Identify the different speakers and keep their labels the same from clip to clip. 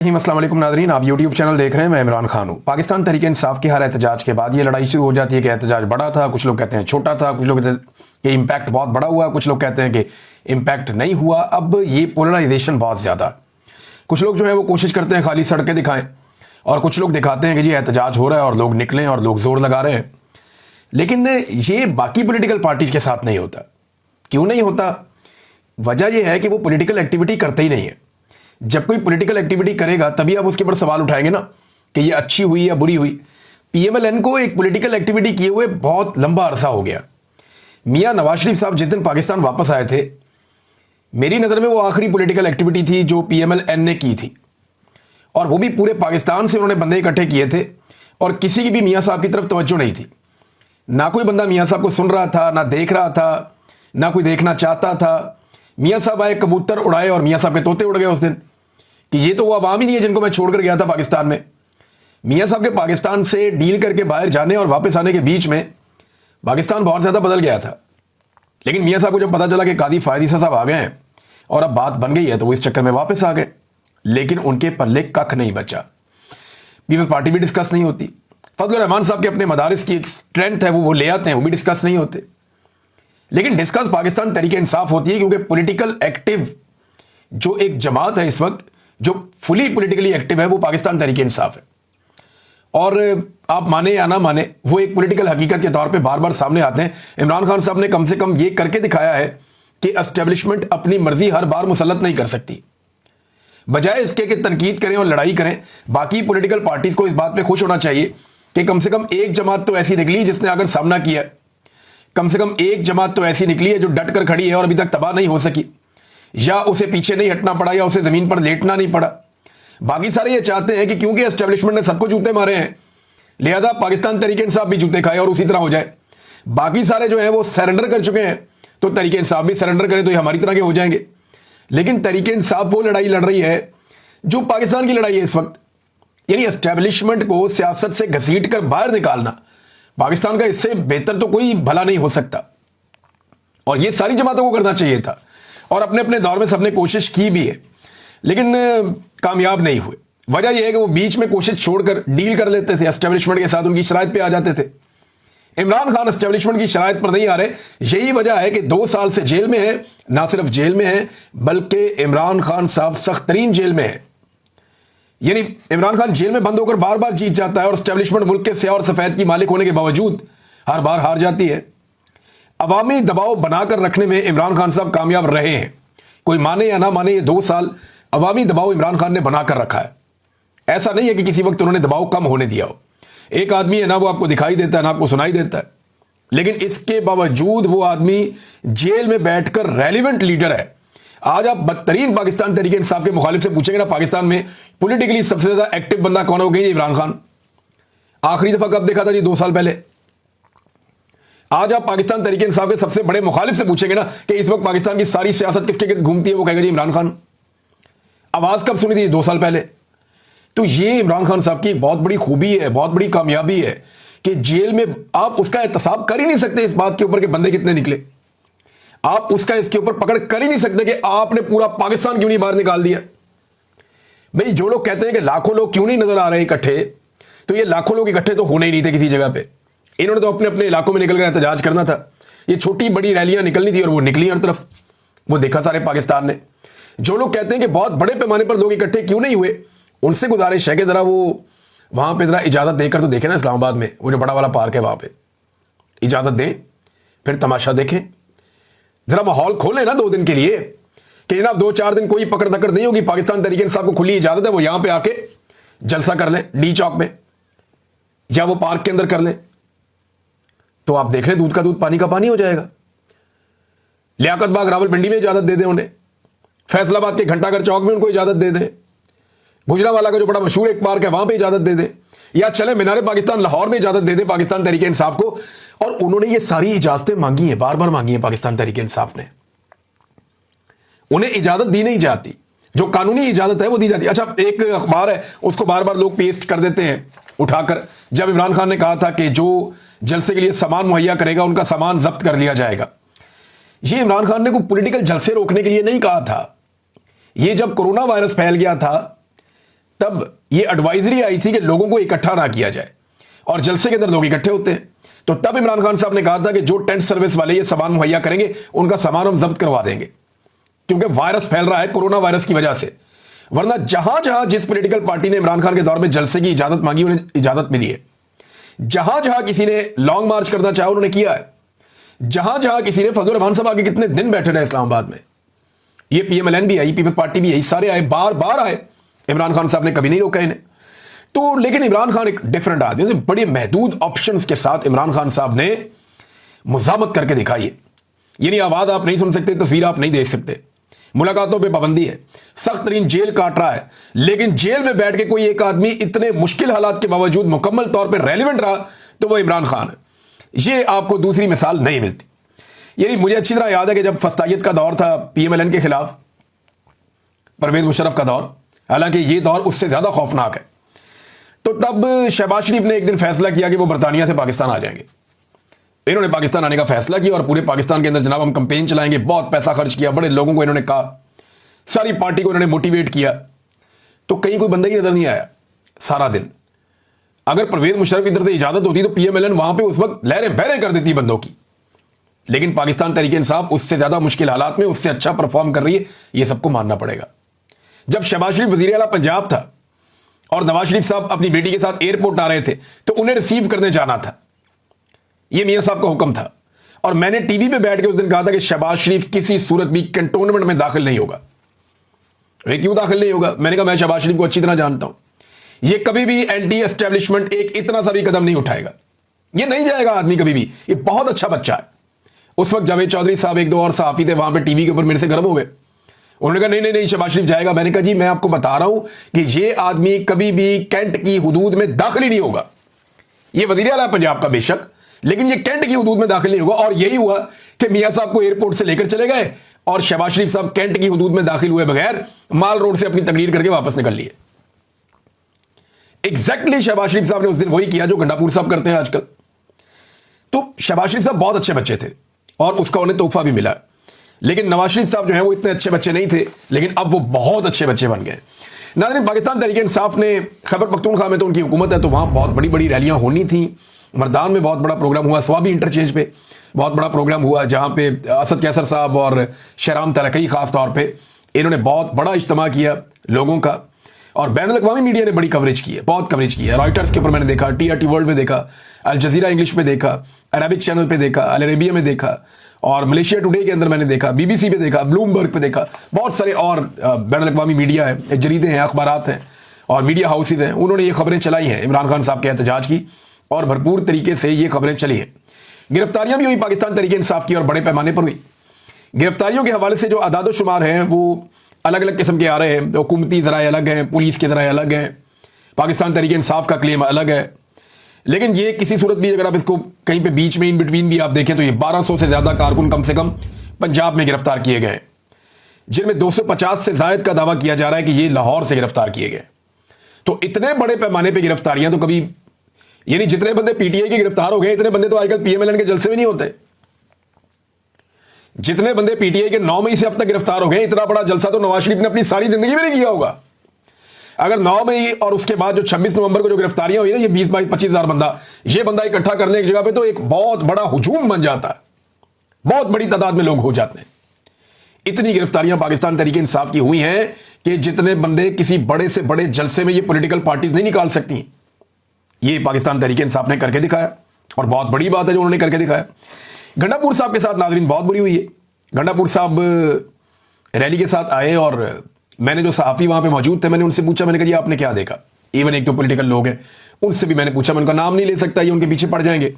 Speaker 1: अस्सलाम वालेकुम नाज़रीन, आप YouTube चैनल देख रहे हैं। मैं इमरान खान हूँ। पाकिस्तान तहरीक इंसाफ के हर एहतजाज के बाद ये लड़ाई शुरू हो जाती है कि एहतजाज बड़ा था, कुछ लोग कहते हैं छोटा था, कुछ लोग कहते हैं कि इम्पैक्ट बहुत बड़ा हुआ, कुछ लोग कहते हैं कि इम्पैक्ट नहीं हुआ। अब ये पोलराइजेशन बहुत ज़्यादा, कुछ लोग जो है वो कोशिश करते हैं खाली सड़कें दिखाएं और कुछ लोग दिखाते हैं कि जी एहतजाज हो रहा है और लोग निकलें और लोग जोर लगा रहे हैं। लेकिन ये बाकी पोलिटिकल पार्टीज के साथ नहीं होता। क्यों नहीं होता? वजह यह है कि वो पोलिटिकल एक्टिविटी करते ही नहीं है। जब कोई पॉलिटिकल एक्टिविटी करेगा तभी आप उसके ऊपर सवाल उठाएंगे ना कि ये अच्छी हुई या बुरी हुई। पीएमएलएन को एक पॉलिटिकल एक्टिविटी किए हुए बहुत लंबा अरसा हो गया। मियां नवाज शरीफ साहब जिस दिन पाकिस्तान वापस आए थे, मेरी नज़र में वो आखिरी पॉलिटिकल एक्टिविटी थी जो पीएमएलएन ने की थी, और वो भी पूरे पाकिस्तान से उन्होंने बंदे इकट्ठे किए थे और किसी की भी मियाँ साहब की तरफ तवज्जो नहीं थी। ना कोई बंदा मियाँ साहब को सुन रहा था, ना देख रहा था, ना कोई देखना चाहता था। मियाँ साहब आए, कबूतर उड़ाए और मियाँ साहब के तोते उड़ गए उस दिन कि ये तो वो अवाम ही नहीं है जिनको मैं छोड़कर गया था पाकिस्तान में। मियाँ साहब के पाकिस्तान से डील करके बाहर जाने और वापस आने के बीच में पाकिस्तान बहुत ज़्यादा बदल गया था। लेकिन मियाँ साहब को जब पता चला कि कादी फायदी साहब आ गए हैं और अब बात बन गई है तो वो इस चक्कर में वापस आ गए। लेकिन उनके पल्ले कख नहीं बचा। पीपल्स पार्टी भी डिस्कस नहीं होती। फजल रहमान साहब के अपने मदारिस की एक स्ट्रेंथ है, वो ले आते हैं, वो भी डिस्कस नहीं होते। लेकिन डिस्कस पाकिस्तान तहरीक इंसाफ होती है क्योंकि पॉलिटिकल एक्टिव जो एक जमात है इस वक्त, जो फुली पॉलिटिकली एक्टिव है, वो पाकिस्तान तहरीक इंसाफ है। और आप माने या ना माने, वो एक पॉलिटिकल हकीकत के तौर पे बार बार सामने आते हैं। इमरान खान साहब ने कम से कम ये करके दिखाया है कि एस्टेब्लिशमेंट अपनी मर्जी हर बार मुसल्लत नहीं कर सकती। बजाय इसके कि तनकीद करें और लड़ाई करें, बाकी पॉलिटिकल पार्टीज को इस बात पे खुश होना चाहिए कि कम से कम एक जमात तो ऐसी निकली जिसने अगर सामना किया, कम से कम एक जमात तो ऐसी निकली है जो डट कर खड़ी है और अभी तक तबाह नहीं हो सकी, या उसे पीछे नहीं हटना पड़ा, या उसे जमीन पर लेटना नहीं पड़ा। बाकी सारे ये चाहते हैं कि क्योंकि एस्टेब्लिशमेंट ने सबको जूते मारे हैं, लिहाजा पाकिस्तान तहरीक इंसाफ भी जूते खाए और उसी तरह हो जाए। बाकी सारे जो है वो सरेंडर कर चुके हैं, तो तहरीक इंसाफ भी सरेंडर करे तो ये हमारी तरह के हो जाएंगे। लेकिन तहरीक इंसाफ वो लड़ाई लड़ रही है जो पाकिस्तान की लड़ाई है इस वक्त, यानी एस्टेब्लिशमेंट को सियासत से घसीट कर बाहर निकालना। पाकिस्तान का इससे बेहतर तो कोई भला नहीं हो सकता, और ये सारी जमातों को करना चाहिए था, और अपने अपने दौर में सबने कोशिश की भी है, लेकिन कामयाब नहीं हुए। वजह यह है कि वो बीच में कोशिश छोड़कर डील कर लेते थे एस्टेब्लिशमेंट के साथ, उनकी शराइत पे आ जाते थे। इमरान खान एस्टेब्लिशमेंट की शराइत पर नहीं आ रहे। यही वजह है कि 2 साल से जेल में है। ना सिर्फ जेल में है बल्कि इमरान खान साहब सख्त तरीन जेल में है। यानी इमरान खान जेल में बंद होकर बार बार जीत जाता है और एस्टेब्लिशमेंट मुल्क के स्याह और सफेद की मालिक होने के बावजूद हर बार हार जाती है। अवामी दबाव बनाकर रखने में इमरान खान साहब कामयाब रहे हैं। कोई माने या ना माने, ये 2 साल अवामी दबाव इमरान खान ने बनाकर रखा है। ऐसा नहीं है कि किसी वक्त उन्होंने दबाव कम होने दिया हो। एक आदमी है ना, वो आपको दिखाई देता है ना आपको सुनाई देता है, लेकिन इसके बावजूद वो आदमी जेल में बैठकर रेलिवेंट लीडर है। आज आप बदतरीन पाकिस्तान तहरीक इंसाफ के मुखालिफ से पूछेंगे ना, पाकिस्तान में पॉलिटिकली सबसे ज्यादा एक्टिव बंदा कौन हो गई? इमरान खान। आखिरी दफा कब देखा था जी? 2 साल पहले। आज आप पाकिस्तान तहरीक इंसाफ के सबसे बड़े मुखालिफ से पूछेंगे ना कि इस वक्त पाकिस्तान की सारी सियासत किसके गिर्द घूमती है, वो कहेगा जी इमरान खान। आवाज कब सुनी थी? 2 साल पहले। तो ये इमरान खान साहब की बहुत बड़ी खूबी है, बहुत बड़ी कामयाबी है कि जेल में आप उसका एहतसाब कर ही नहीं सकते इस बात के ऊपर कि बंदे कितने निकले। आप उसका इसके ऊपर पकड़ कर ही नहीं सकते कि आपने पूरा पाकिस्तान क्यों नहीं बाहर निकाल दिया। भाई, जो लोग कहते हैं कि लाखों लोग क्यों नहीं नजर आ रहे इकट्ठे, तो ये लाखों लोग इकट्ठे तो होने ही नहीं थे किसी जगह पे। इन्होंने तो अपने अपने इलाकों में निकलकर एहतजाज करना था। ये छोटी बड़ी रैलियां निकलनी थी और वो निकली हर तरफ, वो देखा सारे पाकिस्तान ने। जो लोग कहते हैं कि बहुत बड़े पैमाने पर लोग इकट्ठे क्यों नहीं हुए, उनसे गुजारिश है कि जरा वो वहां पे जरा इजाजत देकर तो देखें ना। इस्लामाबाद में वो जो बड़ा वाला पार्क है वहां पे इजाजत दें, फिर तमाशा देखें, जरा माहौल खोलें ना 2 दिन के लिए कि जनाब 2-4 दिन कोई पकड़ दकड़ नहीं होगी। पाकिस्तान तहरीक इंसाफ को खुली इजाजत है, वो यहां पे आके जलसा कर लें डी चौक में या वो पार्क के अंदर कर लें, तो आप देख लें दूध का दूध पानी का पानी हो जाएगा। लियाकत बाग रावलपिंडी में इजाजत दे दें उन्हें, फैसलाबाद के घंटाघर चौक में उनको इजाजत दे दें, गुजरावाला का जो बड़ा मशहूर एक पार्क है वहां पे इजाजत दे दें, या चले मीनारे पाकिस्तान लाहौर में इजाजत दे दें पाकिस्तान तहरीक इंसाफ को। और उन्होंने ये सारी इजाजतें मांगी हैं, बार बार मांगी हैं पाकिस्तान तहरीक इंसाफ ने। उन्हें इजाजत दी नहीं जाती, जो कानूनी इजाजत है वो दी जाती है। अच्छा, एक अखबार है उसको बार बार लोग पेस्ट कर देते हैं उठाकर। जब इमरान खान ने कहा था कि जो जलसे के लिए सामान मुहैया करेगा उनका सामान जब्त कर लिया जाएगा, ये इमरान खान ने कोई पॉलिटिकल जलसे रोकने के लिए नहीं कहा था। ये जब कोरोना वायरस फैल गया था जब ये एडवाइजरी आई थी कि लोगों को इकट्ठा ना किया जाए और जलसे के अंदर लोग इकट्ठे होते हैं, तो तब इमरान खान साहब ने कहा था कि जो टेंट सर्विस वाले ये सामान मुहैया करेंगे उनका सामान हम जब्त करवा देंगे, क्योंकि वायरस फैल रहा है कोरोना वायरस की वजह से। वरना जहां जहां जिस पॉलिटिकल पार्टी ने इमरान खान के दौर में जलसे की इजाजत मांगी उन्हें इजाजत मिली है। जहां जहां किसी ने लॉन्ग मार्च करना चाहा उन्होंने किया है। जहां जहां किसी ने फजल रहमान साहब आगे कितने दिन बैठे रहे इस्लामाबाद में, ये PMLN भी आई, पीपल्स पार्टी भी आई, सारे आए, बार बार आए, इमरान खान साहब ने कभी नहीं रोका इन्हें। तो लेकिन इमरान खान एक डिफरेंट आदमी, बड़े महदूद ऑप्शंस के साथ इमरान खान साहब ने मुजामत करके दिखाई है। यानी आवाज आप नहीं सुन सकते, तस्वीर आप नहीं देख सकते, मुलाकातों पे पाबंदी है, सख्त तरीन जेल काट रहा है, लेकिन जेल में बैठ के कोई एक आदमी इतने मुश्किल हालात के बावजूद मुकम्मल तौर पे रेलिवेंट रहा तो वो इमरान खान है। ये आपको दूसरी मिसाल नहीं मिलती। यही मुझे अच्छी तरह याद है कि जब फस्तायत का दौर था PMLN के खिलाफ, परवेज मुशर्रफ का दौर, हालांकि ये दौर उससे ज्यादा खौफनाक है, तो तब शहबाज शरीफ ने एक दिन फैसला किया कि वो बरतानिया से पाकिस्तान आ जाएंगे। इन्होंने पाकिस्तान आने का फैसला किया और पूरे पाकिस्तान के अंदर जनाब हम कैंपेन चलाएंगे, बहुत पैसा खर्च किया, बड़े लोगों को इन्होंने कहा, सारी पार्टी को इन्होंने मोटिवेट किया, तो कहीं कोई बंदा ही नजर नहीं आया सारा दिन। अगर परवेज मुशर्रफ की तरफ से इजाजत होती तो PMLN वहां पे उस वक्त लहरें बहरें कर देती बंदों की। लेकिन पाकिस्तान तहरीक इंसाफ उससे ज्यादा मुश्किल हालात में उससे अच्छा परफॉर्म कर रही है, यह सबको मानना पड़ेगा। जब शहबाज शरीफ वजीर आला पंजाब था और नवाज शरीफ साहब अपनी बेटी के साथ एयरपोर्ट आ रहे थे तो उन्हें रिसीव करने जाना था, यह मियां साहब का हुक्म था। और मैंने टीवी पे बैठ के उस दिन कहा था कि शहबाज शरीफ किसी सूरत भी कैंटोनमेंट में दाखिल नहीं होगा। वे क्यों दाखिल नहीं होगा? मैंने कहा मैं शहबाज शरीफ को अच्छी तरह जानता हूं, यह कभी भी एंटी एस्टेब्लिशमेंट एक इतना सा भी कदम नहीं उठाएगा, यह नहीं जाएगा आदमी कभी भी, यह बहुत अच्छा बच्चा है। उस वक्त जावेद चौधरी साहब एक दो और सहाफी थे वहां पे टीवी के ऊपर मेरे से गर्म हो गए, उन्होंने कहा नहीं नहीं नहीं शहबाज शरीफ जाएगा। मैंने कहा जी मैं आपको बता रहा हूं कि यह आदमी कभी भी कैंट की हुदूद में दाखिल ही नहीं होगा। यह वजीर आला पंजाब का बेशक, लेकिन यह कैंट की हुदूद में दाखिल नहीं होगा। और यही हुआ कि मियां साहब को एयरपोर्ट से लेकर चले गए और शहबाज शरीफ साहब कैंट की हुदूद में दाखिल हुए बगैर माल रोड से अपनी तकरीर करके वापस निकल लिए। एग्जैक्टली शहबाज शरीफ साहब ने उस दिन वही किया जो गंडापुर साहब करते हैं आजकल। तो शहबाज शरीफ साहब बहुत अच्छे बच्चे थे और उसका उन्हें तोहफा भी मिला, लेकिन नवाज शरीफ साहब जो है वो इतने अच्छे बच्चे नहीं थे, लेकिन अब वो बहुत अच्छे बच्चे बन गए। नाज़रीन, पाकिस्तान तहरीक इंसाफ ने खैबर पख्तूनख्वा में तो उनकी हुकूमत है तो वहां बहुत बड़ी बड़ी रैलियां होनी थी। मर्दान में बहुत बड़ा प्रोग्राम हुआ, स्वाबी इंटरचेंज पे बहुत बड़ा प्रोग्राम हुआ जहां पे असद कैसर साहब और शहराम तलकई खास तौर पे इन्होंने बहुत बड़ा इज्तिमा किया लोगों का, और बैन अल-अक़वामी मीडिया ने बड़ी कवरेज की है, बहुत कवरेज की है। रॉयटर्स के ऊपर मैंने देखा, TRT वर्ल्ड में देखा, अल जजीरा इंग्लिश में देखा, अरबिक चैनल पे देखा, अल अरेबिया में देखा, और मलेशिया टुडे के अंदर मैंने देखा, BBC पे देखा, ब्लूमबर्ग पे देखा, बहुत सारे और बैन अल-अक़वामी मीडिया है, जरीदे हैं, अखबारात हैं और मीडिया हाउसेज हैं, उन्होंने ये खबरें चलाई हैं इमरान खान साहब के एहतजाज की, और भरपूर तरीके से ये खबरें चली हैं। गिरफ्तारियां भी हुई पाकिस्तान तहरीक इंसाफ की और बड़े पैमाने पर हुई। गिरफ्तारियों के हवाले से जो अदाद शुमार हैं वो अलग अलग किस्म के आ रहे हैं, हुकूमती ज़राए अलग हैं, पुलिस के ज़राए अलग हैं, पाकिस्तान तहरीक इंसाफ का क्लेम अलग है। लेकिन ये किसी सूरत भी अगर आप इसको कहीं पे बीच में इन बिटवीन भी आप देखें तो ये 1200 से ज़्यादा कारकुन कम से कम पंजाब में गिरफ्तार किए गए, जिनमें 250 से जायद का दावा किया जा रहा है कि ये लाहौर से गिरफ्तार किए गए। तो इतने बड़े पैमाने पर गिरफ्तारियां तो कभी, यानी जितने बंदे PTI के गिरफ्तार हो गए इतने बंदे तो आजकल PMLN के जलसे में नहीं होते। जितने बंदे PTI के 9 मई से अब तक गिरफ्तार हो गए, इतना बड़ा जलसा तो नवाज शरीफ ने अपनी सारी जिंदगी में नहीं किया होगा। अगर 9 मई और उसके बाद जो 26 नवंबर को जो गिरफ्तारियां हुई ना, ये 20-22-25 हज़ार बंदा, ये बंदा इकट्ठा करने एक जगह पे तो एक बहुत बड़ा हुजूम बन जाता है, बहुत बड़ी तादाद में लोग हो जाते हैं। इतनी गिरफ्तारियां पाकिस्तान तहरीक इंसाफ की हुई हैं कि जितने बंदे किसी बड़े से बड़े जलसे में ये पॉलिटिकल पार्टीज नहीं निकाल सकती, ये पाकिस्तान तहरीक इंसाफ ने करके दिखाया, और बहुत बड़ी बात है जो उन्होंने करके दिखाया। गंडापुर साहब के साथ नाज़रीन बहुत बुरी हुई है। गंडापुर साहब रैली के साथ आए और मैंने जो सहाफ़ी वहां पे मौजूद थे मैंने उनसे पूछा, मैंने कहा जी आपने क्या देखा। इवन एक तो पॉलिटिकल लोग हैं, उनसे भी मैंने पूछा, मैं उनका नाम नहीं ले सकता, ये उनके पीछे पड़ जाएंगे।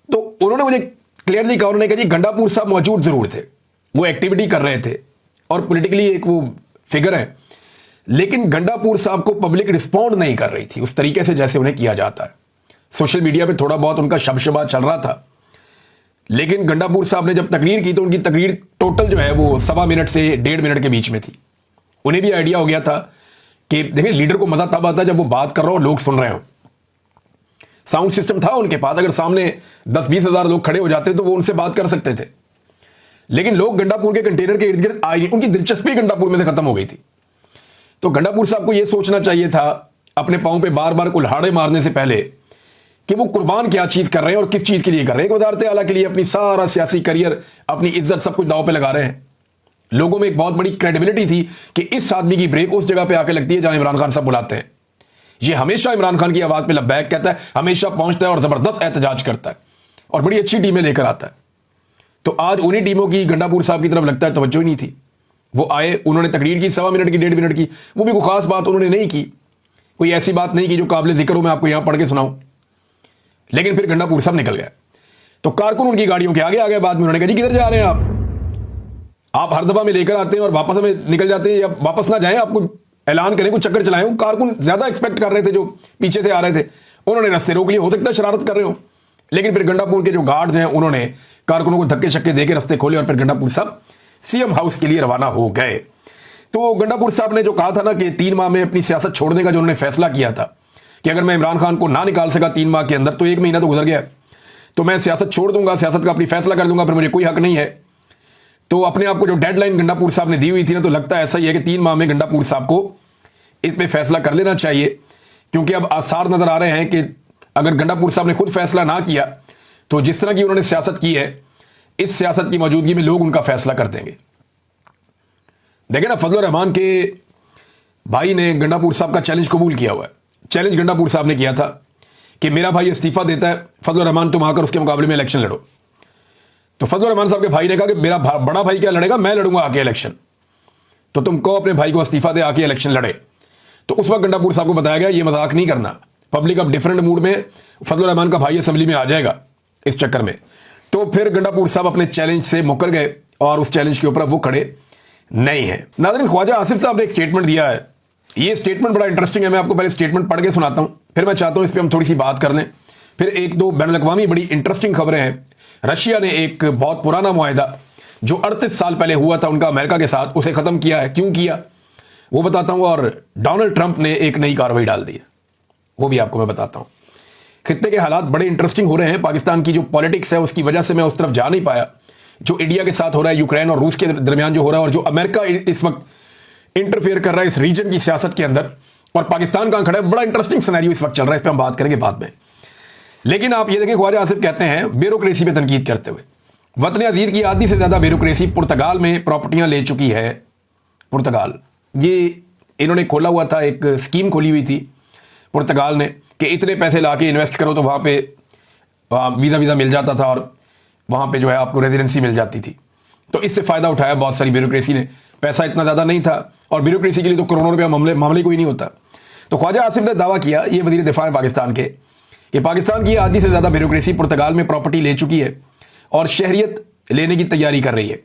Speaker 1: तो उन्होंने मुझे क्लियरली कहा, उन्होंने कहा जी गंडापुर साहब मौजूद जरूर थे, वो एक्टिविटी कर रहे थे और पॉलिटिकली एक वो फिगर है, लेकिन गंडापुर साहब को पब्लिक रिस्पॉन्ड नहीं कर रही थी उस तरीके से जैसे उन्हें किया जाता है। सोशल मीडिया पे थोड़ा बहुत उनका शबशबा चल रहा था, लेकिन गंडापुर साहब ने जब तकरीर की तो उनकी तकरीर टोटल जो है वो 1.25 मिनट से 1.5 मिनट के बीच में थी। उन्हें भी आइडिया हो गया था कि देखिए लीडर को मजा तब आता है जब वो बात कर रहा हो लोग सुन रहे हो। साउंड सिस्टम था उनके पास, अगर सामने 10-20 हज़ार लोग खड़े हो जाते तो वो उनसे बात कर सकते थे, लेकिन लोग गंडापुर के कंटेनर के इर्द गिर्द आए, उनकी दिलचस्पी गंडापुर में से खत्म हो गई थी। तो गंडापुर साहब को यह सोचना चाहिए था अपने पांव पे बार बार कुल्हाड़े मारने से पहले कि वो कुर्बान क्या चीज कर रहे हैं और किस चीज के लिए कर रहे हैं। वजारत आला के लिए अपनी सारा सियासी करियर, अपनी इज्जत, सब कुछ दांव पे लगा रहे हैं। लोगों में एक बहुत बड़ी क्रेडिबिलिटी थी कि इस आदमी की ब्रेक उस जगह पे आके लगती है जहां इमरान खान साहब बुलाते हैं। ये हमेशा इमरान खान की आवाज पे लब्बैक कहता है, हमेशा पहुंचता है और जबरदस्त एहतजाज करता है और बड़ी अच्छी टीमें लेकर आता है। तो आज उन्हीं टीमों की गंडापुर साहब की तरफ लगता है तवज्जो ही नहीं थी। वो आए, उन्होंने तकरीर की 1.25 मिनट की, 1.5 मिनट की, वो भी कोई खास बात उन्होंने नहीं की, कोई ऐसी बात नहीं की जो काबिल जिक्र हो मैं आपको यहां पढ़ के सुनाऊं। लेकिन फिर गंडापुर साहब निकल गए। तो कारकुन उनकी गाड़ियों के आगे आ गए। बाद में उन्होंने कहा, जी किधर जा रहे हैं आप हर दफा में लेकर आते हैं और वापस में निकल जाते हैं, या वापस ना जाएं, आपको ऐलान करें, कुछ चक्कर चलाएं। कारकुन ज्यादा एक्सपेक्ट कर रहे थे जो पीछे से आ रहे थे, उन्होंने रास्ते रोक लिए। हो सकता है शरारत कर रहे हो, लेकिन फिर गंडापुर के जो गार्ड्स हैं उन्होंने कारकुनों को धक्के शक्के देकर रास्ते खोले और फिर गंडापुर साहब सीएम हाउस के लिए रवाना हो गए। तो गंडापुर साहब ने जो कहा था ना कि 3 माह में अपनी सियासत छोड़ने का जो उन्होंने फैसला किया था कि अगर मैं इमरान खान को ना निकाल सका 3 माह के अंदर, तो 1 महीना तो गुजर गया, तो मैं सियासत छोड़ दूंगा, सियासत का अपनी फैसला कर दूंगा, फिर मुझे कोई हक नहीं है। तो अपने आप को जो डेडलाइन गंडापुर साहब ने दी हुई थी ना, तो लगता है ऐसा ही है कि 3 माह में गंडापुर साहब को इस पे फैसला कर लेना चाहिए, क्योंकि अब आसार नजर आ रहे हैं कि अगर गंडापुर साहब ने खुद फैसला ना किया तो जिस तरह की उन्होंने सियासत की है, इस सियासत की मौजूदगी में लोग उनका फैसला कर देंगे। देखें ना, फजलुर रहमान के भाई ने गंडापुर साहब का चैलेंज कबूल किया हुआ है। चैलेंज गंडापुर साहब ने किया था कि मेरा भाई इस्तीफा देता है, फजलुर रहमान तुम आकर उसके मुकाबले में इलेक्शन लड़ो। तो फजलुर रहमान साहब के भाई ने कहा कि मेरा बड़ा भाई क्या लड़ेगा, मैं लड़ूंगा आके इलेक्शन, तो तुम कहो अपने भाई को इस्तीफा दे, आके इलेक्शन लड़े। तो उस वक्त गंडापुर साहब को बताया गया ये मजाक नहीं करना, पब्लिक अब डिफरेंट मूड में, फजलुर रहमान का भाई असेंबली में आ जाएगा इस चक्कर में। तो फिर गंडापुर साहब अपने चैलेंज से मुकर गए और उस चैलेंज के ऊपर वो खड़े नहीं है। नाज़रीन, ख्वाजा आसिफ साहब ने एक स्टेटमेंट दिया है। ये स्टेटमेंट बड़ा इंटरेस्टिंग है, मैं आपको पहले स्टेटमेंट पढ़ के सुनाता हूं, फिर मैं चाहता हूं इस पर हम थोड़ी सी बात कर लें। फिर 1-2 बैनुल-अक़वामी बड़ी इंटरेस्टिंग खबरें हैं। रशिया ने एक बहुत पुराना मुआहिदा जो 38 साल पहले हुआ था उनका अमेरिका के साथ, उसे खत्म किया है। क्यों किया वो बताता हूं। और डोनाल्ड ट्रंप ने एक नई कार्रवाई डाल दी है, वो भी आपको मैं बताता हूं। खित्ते के हालात बड़े इंटरेस्टिंग हो रहे हैं। पाकिस्तान की जो पॉलिटिक्स है उसकी वजह से मैं उस तरफ जा नहीं पाया, जो इंडिया के साथ हो रहा है, यूक्रेन और रूस के दरमियान जो हो रहा है, और जो अमेरिका इस वक्त इंटरफेयर कर रहा है इस रीजन की सियासत के अंदर, और पाकिस्तान कहां खड़ा है, बड़ा इंटरेस्टिंग सिनेरियो इस वक्त चल रहा है। इस पर हम बात करेंगे बाद में। लेकिन आप ये देखें, ख्वाजा आसिफ कहते हैं ब्यूरोक्रेसी पे तनकीद करते हुए, वतन अजीज की आधी से ज्यादा ब्यूरोक्रेसी पुर्तगाल में प्रॉपर्टियां ले चुकी है। पुर्तगाल, ये इन्होंने खोला हुआ था, एक स्कीम खोली हुई थी पुर्तगाल ने कि इतने पैसे ला के इन्वेस्ट करो तो वहां पे वीज़ा मिल जाता था और वहां पे जो है आपको रेजिडेंसी मिल जाती थी। तो इससे फायदा उठाया बहुत सारी ब्यूरोक्रेसी ने। पैसा इतना ज्यादा नहीं था और ब्यूरोक्रेसी के लिए तो करोड़ों रुपया मामले कोई नहीं होता। तो ख्वाजा आसिफ ने दावा किया, ये वजीर दिफा है पाकिस्तान के, कि पाकिस्तान की आधी से ज्यादा ब्यूरोक्रेसी पुर्तगाल में प्रॉपर्टी ले चुकी है और शहरियत लेने की तैयारी कर रही है।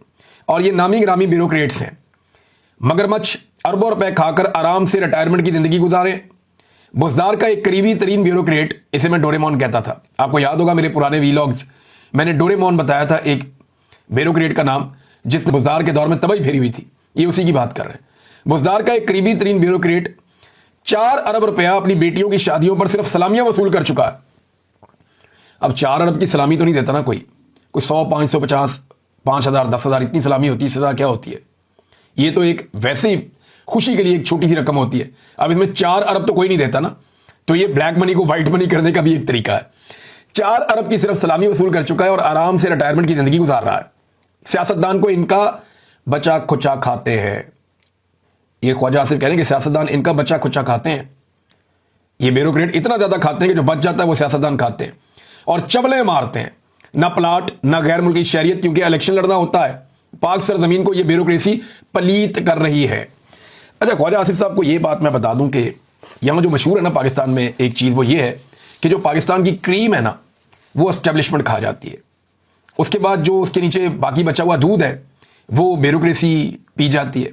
Speaker 1: और ये नामी गिरामी ब्यूरोक्रेट्स हैं। मगरमच्छ अरबों रुपए खाकर आराम से रिटायरमेंट की जिंदगी गुजारे। बुजदार का एक करीबी तरीन ब्यूरोक्रेट, इसे मैं डोरेमोन कहता था, आपको याद होगा मेरे पुराने वीलॉग्स, मैंने डोरेमोन बताया था एक ब्यूरोक्रेट का नाम, जिसने बुजदार के दौर में तबाही फेरी हुई थी। ये उसी की बात कर रहे हैं। बुजदार का एक करीबी तरीन ब्यूरोक्रेट 4 अरब रुपया अपनी बेटियों की शादियों पर सिर्फ सलामियां वसूल कर चुका है। अब 4 अरब की सलामी तो नहीं देता ना कोई 100, 550, 5,000, 10,000 इतनी सलामी होती है, सजा क्या होती है। ये तो एक वैसे ही खुशी के लिए एक छोटी सी रकम होती है। अब इसमें 4 अरब तो कोई नहीं देता ना, तो ये ब्लैक मनी को व्हाइट मनी करने का भी एक तरीका है। 4 अरब की सिर्फ सलामी वसूल कर चुका है और आराम से रिटायरमेंट की जिंदगी गुजार रहा है। सियासतदान को इनका बचा खुचा खाते हैं। ये ख्वाजा आसिफ कह रहे हैं कि सियासतदान इनका बचा खुचा खाते हैं। ये ब्यूरोक्रेट इतना ज्यादा खाते हैं कि जो बच जाता है वो सियासतदान खाते हैं और चबले मारते हैं। ना प्लाट, ना गैर मुल्की शहरियत, क्योंकि इलेक्शन लड़ना होता है। पाक सरजमीन को ये ब्यूरोक्रेसी पलीत कर रही है। अच्छा, ख्वाजा आसिफ साहब को ये बात मैं बता दूं कि यहां जो मशहूर है ना पाकिस्तान में एक चीज, वो ये है कि जो पाकिस्तान की क्रीम है ना, वो एस्टेब्लिशमेंट खा जाती है। उसके बाद जो उसके नीचे बाकी बचा हुआ दूध है वो ब्यूरोक्रेसी पी जाती है।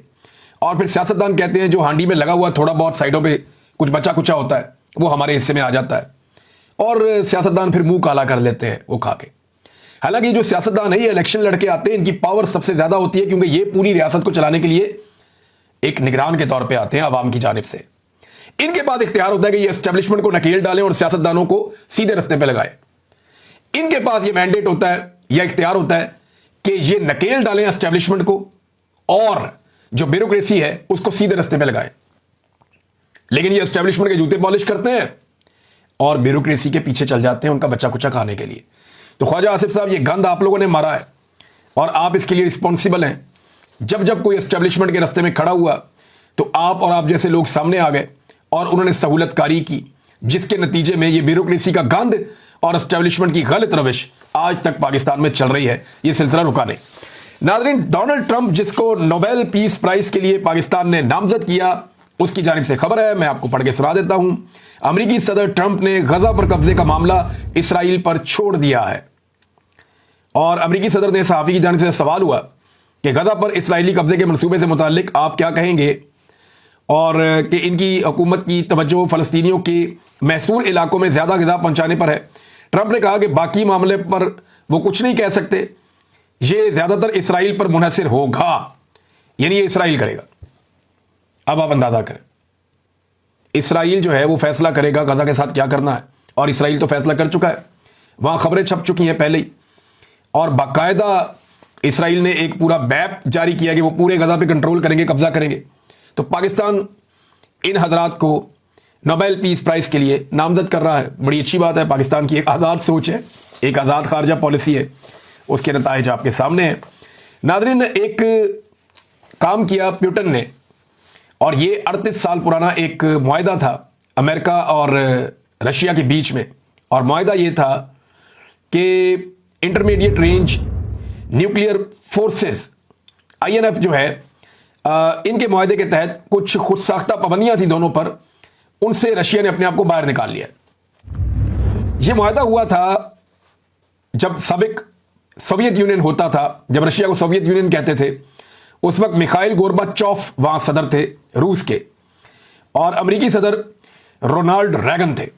Speaker 1: और फिर सियासतदान कहते हैं जो हांडी में लगा हुआ थोड़ा बहुत साइडों पे कुछ बचा कुचा होता है वो हमारे हिस्से में आ जाता है, और सियासतदान फिर मुंह काला कर लेते हैं वो खा के। हालांकि जो सियासतदान है ये इलेक्शन लड़के आते हैं, इनकी पावर सबसे ज्यादा होती है, क्योंकि ये पूरी रियासत को चलाने के लिए एक निगरान के तौर पे आते हैं आवाम की जानिब से। इनके पास इख्तियार होता है कि ये एस्टेब्लिशमेंट को नकेल डालें और सियासतदानों को सीधे रास्ते पे लगाए। इनके पास ये मैंडेट होता है या इख्तियार होता है कि ये नकेल डालें एस्टेब्लिशमेंट को और जो ब्यूरोक्रेसी है उसको सीधे रास्ते पे लगाएं। लेकिन ये एस्टेब्लिशमेंट के जूते पॉलिश करते हैं और ब्यूरोक्रेसी के पीछे चल जाते हैं उनका बच्चा कुचा खाने के लिए। तो ख्वाजा आसिफ साहब, ये गंद आप लोगों ने मारा है और आप इसके लिए रिस्पॉन्सिबल हैं। जब जब कोई एस्टेब्लिशमेंट के रास्ते में खड़ा हुआ तो आप और आप जैसे लोग सामने आ गए और उन्होंने सहूलतकारी की, जिसके नतीजे में ये ब्यूरोक्रेसी का गंद और एस्टेब्लिशमेंट की गलत रविश आज तक पाकिस्तान में चल रही है। ये सिलसिला रुका नहीं। नाज़रीन, डोनाल्ड ट्रंप, जिसको नोबेल पीस प्राइज के लिए पाकिस्तान ने नामजद किया, उसकी जानिब से खबर है, मैं आपको पढ़ के सुना देता हूं। अमेरिकी सदर ट्रंप ने गजा पर कब्जे का मामला इसराइल पर छोड़ दिया है। और अमेरिकी सदर ने सहाफ़ी की जानिब से सवाल हुआ कि गजा पर इसराइली कब्जे के मंसूबे से मुतालिक आप क्या कहेंगे और कि इनकी हुकूमत की तवज्जो फ़लस्तीनियों के महसूर इलाकों में ज़्यादा ग़िज़ा पहुँचाने पर है। ट्रंप ने कहा कि बाकी मामले पर वो कुछ नहीं कह सकते, ये ज़्यादातर इसराइल पर मुनहसर होगा, यानी ये इसराइल करेगा। अब आप अंदाज़ा करें, इसराइल जो है वो फैसला करेगा गजा के साथ क्या करना है, और इसराइल तो फैसला कर चुका है, वहाँ खबरें छप चुकी हैं पहले ही, और बाकायदा इसराइल ने एक पूरा मैप जारी किया कि वो पूरे गजा पे कंट्रोल करेंगे, कब्जा करेंगे। तो पाकिस्तान इन हजरात को नोबेल पीस प्राइज़ के लिए नामजद कर रहा है। बड़ी अच्छी बात है, पाकिस्तान की एक आज़ाद सोच है, एक आज़ाद खारजा पॉलिसी है, उसके नताइज आपके सामने हैं। नाज़रीन, एक काम किया पुतिन ने, और ये 38 साल पुराना एक मुआहदा था अमेरिका और रशिया के बीच में, और मुआहदा ये था कि intermediate range nuclear forces INF जो है, इनके मुआहदे के तहत कुछ खुद साख्ता पाबंदियां थी दोनों पर, उनसे रशिया ने अपने आप को बाहर निकाल लिया। यह मुआहदा हुआ था जब साबिक सोवियत यूनियन होता था, जब रशिया को सोवियत यूनियन कहते थे। उस वक्त मिखाइल गोर्बाचोव वहां सदर थे रूस के, और अमेरिकी सदर रोनाल्ड रैगन थे।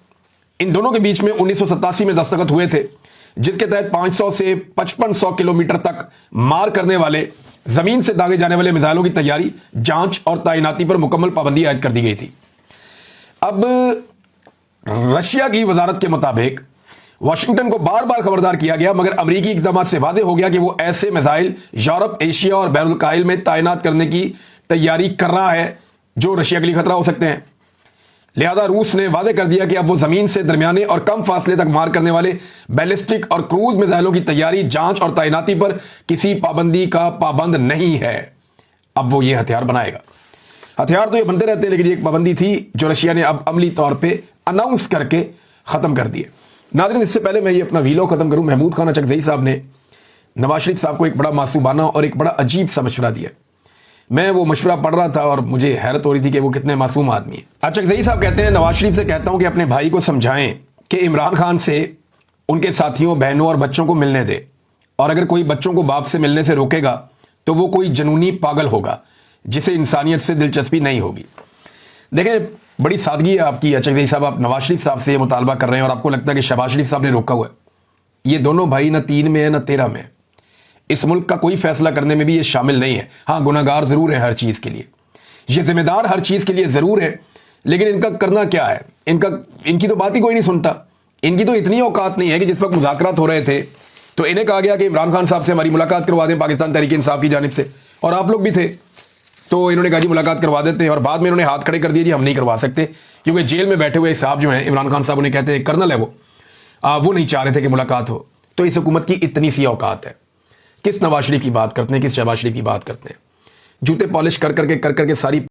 Speaker 1: इन दोनों के बीच में 1987 में दस्तखत हुए थे, जिसके तहत 500 से 5500 किलोमीटर तक मार करने वाले, जमीन से दागे जाने वाले मिसाइलों की तैयारी, जांच और तैनाती पर मुकम्मल पाबंदी आयद कर दी गई थी। अब रशिया की वजारत के मुताबिक वाशिंगटन को बार बार खबरदार किया गया, मगर अमरीकी इक़दामात से वादे हो गया कि वो ऐसे मिसाइल यूरोप, एशिया और बैरुल कायल में तैनात करने की तैयारी कर रहा है जो रशिया के लिए खतरा हो सकते हैं। लिहाजा रूस ने वादे कर दिया कि अब वो जमीन से दरमियाने और कम फासले तक मार करने वाले बैलिस्टिक और क्रूज मिसाइलों की तैयारी, जांच और तैनाती पर किसी पाबंदी का पाबंद नहीं है। अब वो ये हथियार बनाएगा। हथियार तो ये बनते रहते हैं, लेकिन ये एक पाबंदी थी जो रशिया ने अब अमली तौर पर अनाउंस करके ख़त्म कर दी है। नाज़रीन, इससे पहले मैं ये अपना वीडियो ख़त्म करूं, महमूद खान अचकज़ई साहब ने नवाज शरीफ साहब को एक बड़ा मासूमाना और एक बड़ा अजीब सा मशवरा दिया। मैं वो मशवरा पढ़ रहा था और मुझे हैरत हो रही थी कि वो कितने मासूम आदमी है। अचकज़ई साहब कहते हैं, नवाज शरीफ से कहता हूं कि अपने भाई को समझाएं कि इमरान खान से उनके साथियों, बहनों और बच्चों को मिलने दे, और अगर कोई बच्चों को बाप से मिलने से रोकेगा तो वो कोई जनूनी पागल होगा जिसे इंसानियत से दिलचस्पी नहीं होगी। देखें, बड़ी सादगी है आपकी अचकज़ई साहब, आप नवाज शरीफ साहब से ये मुतालबा कर रहे हैं और आपको लगता है कि शहबाज शरीफ साहब ने रोका हुआ है। ये दोनों भाई ना 3 में है ना 13 में है। इस मुल्क का कोई फैसला करने में भी ये शामिल नहीं है। हाँ, गुनाहगार ज़रूर है हर चीज़ के लिए, ये जिम्मेदार हर चीज़ के लिए ज़रूर है, लेकिन इनका करना क्या है? इनकी तो बात ही कोई नहीं सुनता। इनकी तो इतनी औकात नहीं है कि जिस वक्त मुज़ाकरात हो रहे थे तो इन्हें कहा गया कि इमरान खान साहब से हमारी मुलाकात करवा दें पाकिस्तान तहरीक इंसाफ की जानिब से, और आप लोग भी थे, तो इन्होंने कहा जी मुलाकात करवा देते हैं, और बाद में इन्होंने हाथ खड़े कर दिए, जी हम नहीं करवा सकते, क्योंकि जेल में बैठे हुए साहब जो हैं, इमरान खान साहब उन्हें कहते हैं कर्नल है वो नहीं चाह रहे थे कि मुलाकात हो। तो इस हुकूमत की इतनी सी औकात है। किस नवाज शरीफ की बात करते हैं, किस शहबाज शरीफ की बात करते हैं? जूते पॉलिश कर करके सारी